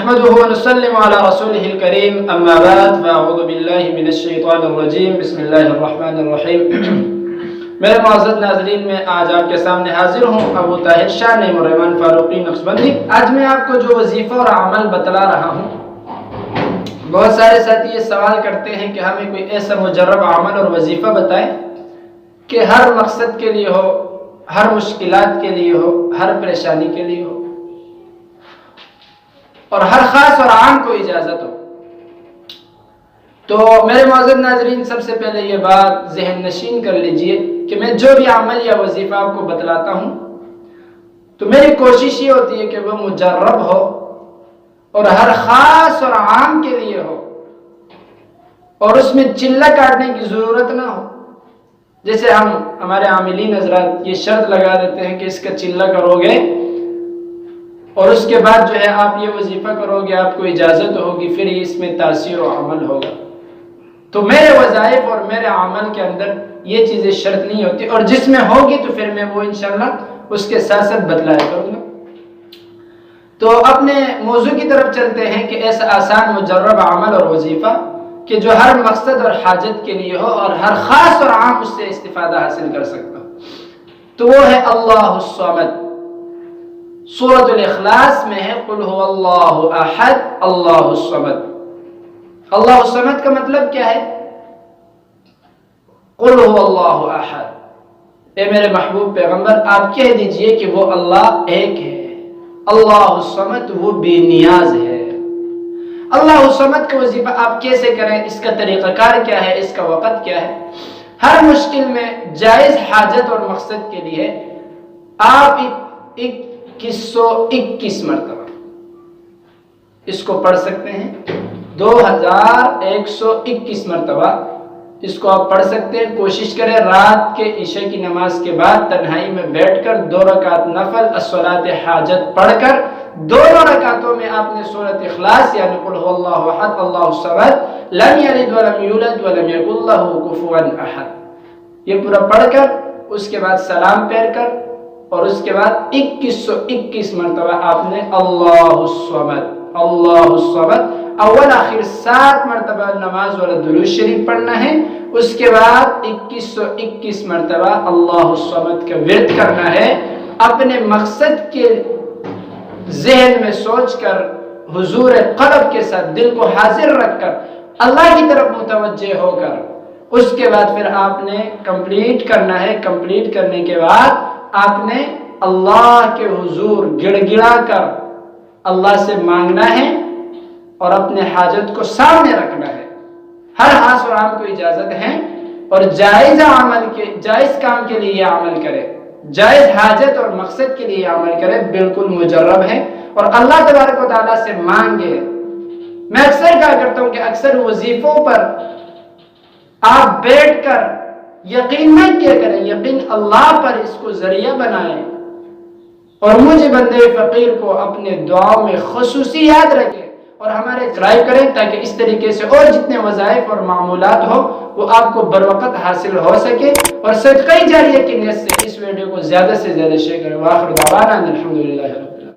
نحمده ونسلم على رسوله الكريم اما بعد فاعوذ باللہ من الشیطان الرجیم بسم اللہ الرحمن الرحیم۔ میرے معزز ناظرین، میں آج آپ کے سامنے حاضر ہوں ابو طاہر شاہ نعیم الرحمن فاروقی نقشبندی۔ آج میں آپ کو جو وظیفہ اور عمل بتلا رہا ہوں، بہت سارے ساتھی یہ سوال کرتے ہیں کہ ہمیں کوئی ایسا مجرب عمل اور وظیفہ بتائیں کہ ہر مقصد کے لیے ہو، ہر مشکلات کے لیے ہو، ہر پریشانی کے لیے ہو اور ہر خاص اور عام کو اجازت ہو۔ تو میرے معزز ناظرین، سب سے پہلے یہ بات ذہن نشین کر لیجئے کہ میں جو بھی عمل یا وظیفہ آپ کو بتلاتا ہوں تو میری کوشش یہ ہوتی ہے کہ وہ مجرب ہو اور ہر خاص اور عام کے لیے ہو اور اس میں چلہ کاٹنے کی ضرورت نہ ہو۔ جیسے ہمارے عاملین حضرات یہ شرط لگا دیتے ہیں کہ اس کا چلہ کرو گے اور اس کے بعد جو ہے آپ یہ وظیفہ کرو گے، آپ کو اجازت ہوگی، پھر اس میں تاثیر و عمل ہوگا۔ تو میرے وظائف اور میرے عمل کے اندر یہ چیزیں شرط نہیں ہوتی، اور جس میں ہوگی تو پھر میں وہ انشاءاللہ اس کے ساتھ ساتھ بتلایا کروں گا۔ تو اپنے موضوع کی طرف چلتے ہیں کہ ایسا آسان مجرب عمل اور وظیفہ کہ جو ہر مقصد اور حاجت کے لیے ہو اور ہر خاص اور عام اس سے استفادہ حاصل کر سکتا ہو، تو وہ ہے اللہ الصمد۔ سورۃ الاخلاص میں ہے قل هو اللہ احد اللہ الصمد۔ اللہ الصمد کا مطلب کیا ہے؟ قل هو اللہ احد، اے میرے محبوب پیغمبر آپ کہہ دیجئے کہ وہ اللہ ایک ہے، اللہ الصمد وہ بے نیاز ہے۔ اللہ الصمد کا وظیفہ آپ کیسے کریں، اس کا طریقہ کار کیا ہے، اس کا وقت کیا ہے؟ ہر مشکل میں جائز حاجت اور مقصد کے لیے آپ 2121 مرتبہ اس کو پڑھ سکتے ہیں، 2121 مرتبہ اس کو آپ پڑھ سکتے ہیں۔ کوشش کریں رات کے عشاء کی نماز کے بعد تنہائی میں بیٹھ کر 2 رکعت نفل الصلاۃ حاجت پڑھ کر دونوں رکعتوں میں آپ نے سورۃ اخلاص یعنی قل هو اللہ احد اللہ الصمد لم یلد ولم یولد ولم یکن له کفوا احد یہ پورا پڑھ کر اس کے بعد سلام پھیر کر اور اس کے بعد 2121 مرتبہ آپ نے اللہ الصمد اول آخر 7 مرتبہ نماز والا درود شریف پڑھنا ہے۔ اس کے بعد 2121 مرتبہ اللہ الصمد کا ورد کرنا ہے، اپنے مقصد کے ذہن میں سوچ کر حضور قلب کے ساتھ دل کو حاضر رکھ کر اللہ کی طرف متوجہ ہو کر اس کے بعد پھر آپ نے کمپلیٹ کرنا ہے۔ کمپلیٹ کرنے کے بعد آپ نے اللہ کے حضور گڑ گڑا کر اللہ سے مانگنا ہے اور اپنے حاجت کو سامنے رکھنا ہے۔ ہر خاص اور عام کو اجازت ہے اور جائز کام کے لیے یہ عمل کرے، جائز حاجت اور مقصد کے لیے یہ عمل کرے، بالکل مجرب ہے اور اللہ تبارک و تعالیٰ سے مانگے۔ میں اکثر کہا کرتا ہوں کہ اکثر وظیفوں پر آپ بیٹھ کر یقین نہ کیا کریں، یقین اللہ پر اس کو ذریعہ بنائیں اور مجھے بندے فقیر کو اپنے دعاؤں میں خصوصی یاد رکھیں اور ہمارے ٹرائی کریں تاکہ اس طریقے سے اور جتنے وظائف اور معمولات ہو وہ آپ کو بروقت حاصل ہو سکے، اور صدقہ جاریہ کی نیت سے اس ویڈیو کو زیادہ سے زیادہ شیئر کریں۔ وآخر دعوانا الحمدللہ۔